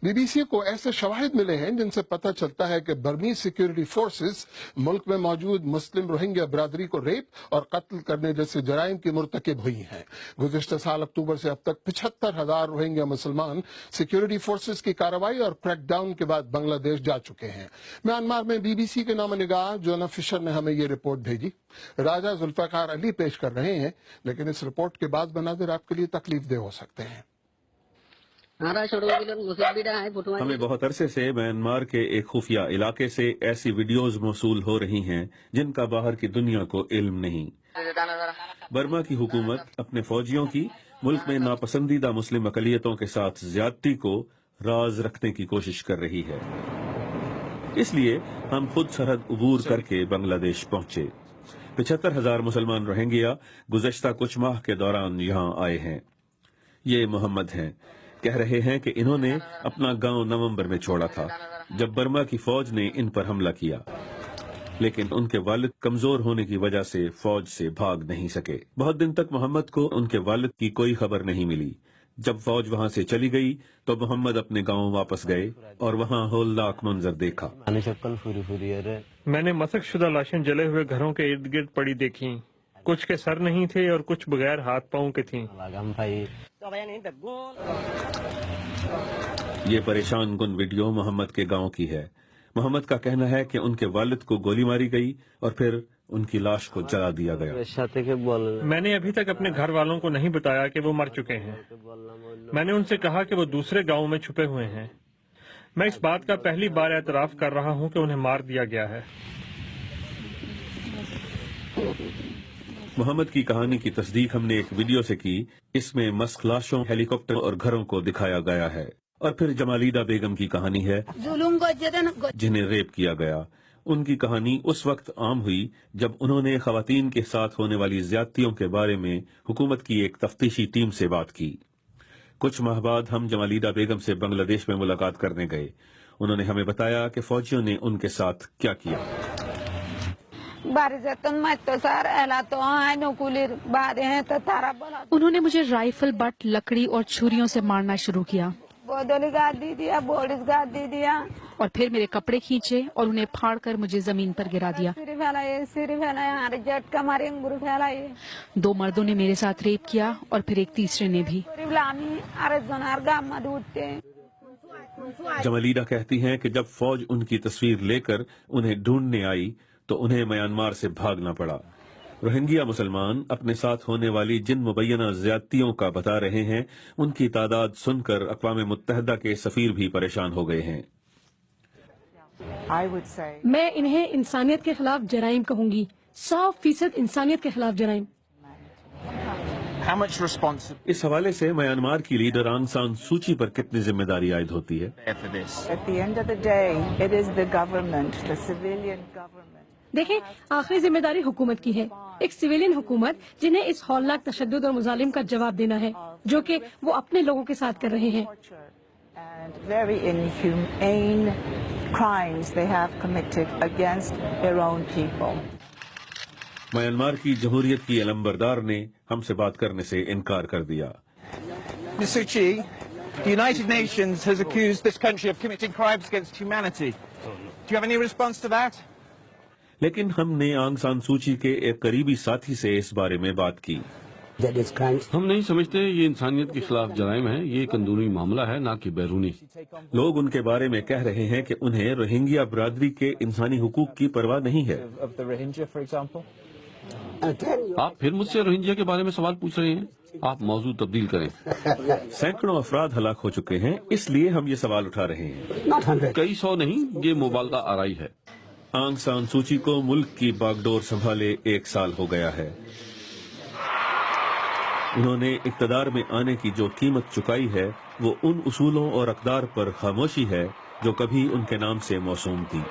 BBC को ऐसे शवाहिद मिले हैं जिनसे पता चलता है कि बर्मी सिक्योरिटी फोर्सेस मुल्क में मौजूद मुस्लिम रोहिंग्या बरादरी को रेप और कत्ल करने जैसे जराइम की मुर्तकिब हुई हैं। गुज़िश्ता साल अक्टूबर से अब तक 75,000 रोहिंग्या मुसलमान सिक्योरिटी फोर्सेस की कार्रवाई और क्रैकडाउन के बाद बांग्लादेश जा चुके हैं। म्यांमार में BBC के नाम निगाह जोना फिशर ने हमें ये रिपोर्ट भेजी। राजा जुल्फिकार अली पेश कर रहे हैं, लेकिन इस रिपोर्ट के बाद मनाज़िर आपके लिए तकलीफ दे हो सकते हैं। हमें बहुत अरसे से म्यांमार के एक खुफिया इलाके से ऐसी वीडियोस मौसूल हो रही हैं जिनका बाहर की दुनिया को इल्म नहीं। बर्मा की हुकूमत अपने फौजियों की मुल्क में नापसंदीदा मुस्लिम अकलियतों के साथ ज्यादती को राज रखने की कोशिश कर रही है। इसलिए हम खुद सरहद उबूर करके बांग्लादेश पहुंचे। 75,000 मुसलमान रोहिंग्या गुज़श्ता कुछ माह के दौरान यहाँ आए हैं। ये मोहम्मद हैं, कह रहे हैं कि इन्होंने अपना गांव नवंबर में छोड़ा था जब बर्मा की फौज ने इन पर हमला किया, लेकिन उनके वालिद कमजोर होने की वजह से फौज से भाग नहीं सके। बहुत दिन तक मोहम्मद को उनके वालिद की कोई खबर नहीं मिली। जब फौज वहां से चली गई तो मोहम्मद अपने गांव वापस गए और वहां होलनाक मंजर देखा। मैंने मसक शुदा लाशें जले हुए घरों के इर्द गिर्द पड़ी देखी। कुछ के सर नहीं थे और कुछ बगैर हाथ पांव के थीं। ये परेशान कुन वीडियो मोहम्मद के गांव की है। मोहम्मद का कहना है कि उनके वालिद को गोली मारी गई और फिर उनकी लाश को जला दिया गया। मैंने अभी तक अपने घर वालों को नहीं बताया कि वो मर चुके हैं। मैंने उनसे कहा कि वो दूसरे गांव में छुपे हुए हैं। मैं इस बात का पहली बार एतराफ कर रहा हूं कि उन्हें मार दिया गया है। मोहम्मद की कहानी की तस्दीक हमने एक वीडियो से की। इसमें मस्क लाशों, हेलीकॉप्टर और घरों को दिखाया गया है। और फिर जमालीदा बेगम की कहानी है जिन्हें रेप किया गया। उनकी कहानी उस वक्त आम हुई जब उन्होंने खवातीन के साथ होने वाली ज्यादतियों के बारे में हुकूमत की एक तफ्तीशी टीम से बात की। कुछ माह बाद हम जमालीदा बेगम से बांग्लादेश में मुलाकात करने गए। उन्होंने हमें बताया कि फौजियों ने उनके साथ क्या किया। उन्होंने मुझे राइफल, बट, लकड़ी और छुरियों से मारना शुरू किया और फिर मेरे कपड़े खींचे और उन्हें फाड़कर मुझे जमीन पर गिरा दिया। 2 मर्दों ने मेरे साथ रेप किया और फिर एक तीसरे ने भी। जमालीदा कहती हैं कि जब फौज उनकी तस्वीर लेकर उन्हें ढूंढने आई तो उन्हें म्यांमार से भागना पड़ा। रोहिंग्या मुसलमान अपने साथ होने वाली जिन मुबैना ज्यादतियों का बता रहे हैं, उनकी तादाद सुनकर अक़वाम मुत्तहिदा के सफीर भी परेशान हो गए हैं। मैं इन्हें इंसानियत के खिलाफ जराइम कहूंगी। 100% इंसानियत के खिलाफ जराइम। इस हवाले से म्यांमार की लीडर आंग सान सूची पर कितनी जिम्मेदारी आयद होती है? देखें, आखिरी जिम्मेदारी हुकूमत की है, एक सिविलियन हुकूमत जिन्हें इस हौलनाक तशद्दुद और मुजालिम का जवाब देना है जो कि वो अपने लोगों के साथ कर रहे हैं। म्यांमार की जमहूरियत की अलंबरदार ने हमसे बात करने से इनकार कर दिया। Ms. Suu Kyi, the United Nations has accused this country of committing crimes against humanity. Do you have any response to that? लेकिन हमने आंग सान सूची के एक करीबी साथी से इस बारे में बात की। हम नहीं समझते ये इंसानियत के खिलाफ जराइम है। ये एक अंदरूनी मामला है, ना कि बैरूनी। लोग उनके बारे में कह रहे हैं कि उन्हें रोहिंग्या बरादरी के इंसानी हुकूक की परवाह नहीं है। आप फिर मुझसे रोहिंग्या के बारे में सवाल पूछ रहे हैं। आप मौजू तब्दील करें। सैकड़ों अफराद हलाक हो चुके हैं, इसलिए हम ये सवाल उठा रहे हैं। कई सौ नहीं, ये मुबालगा आराई है। आंग सान सूची को मुल्क की बागडोर संभाले 1 साल हो गया है। उन्होंने इक़्तिदार में आने की जो कीमत चुकाई है वो उन उसूलों और अक़दार पर खामोशी है जो कभी उनके नाम से मौसूम थी।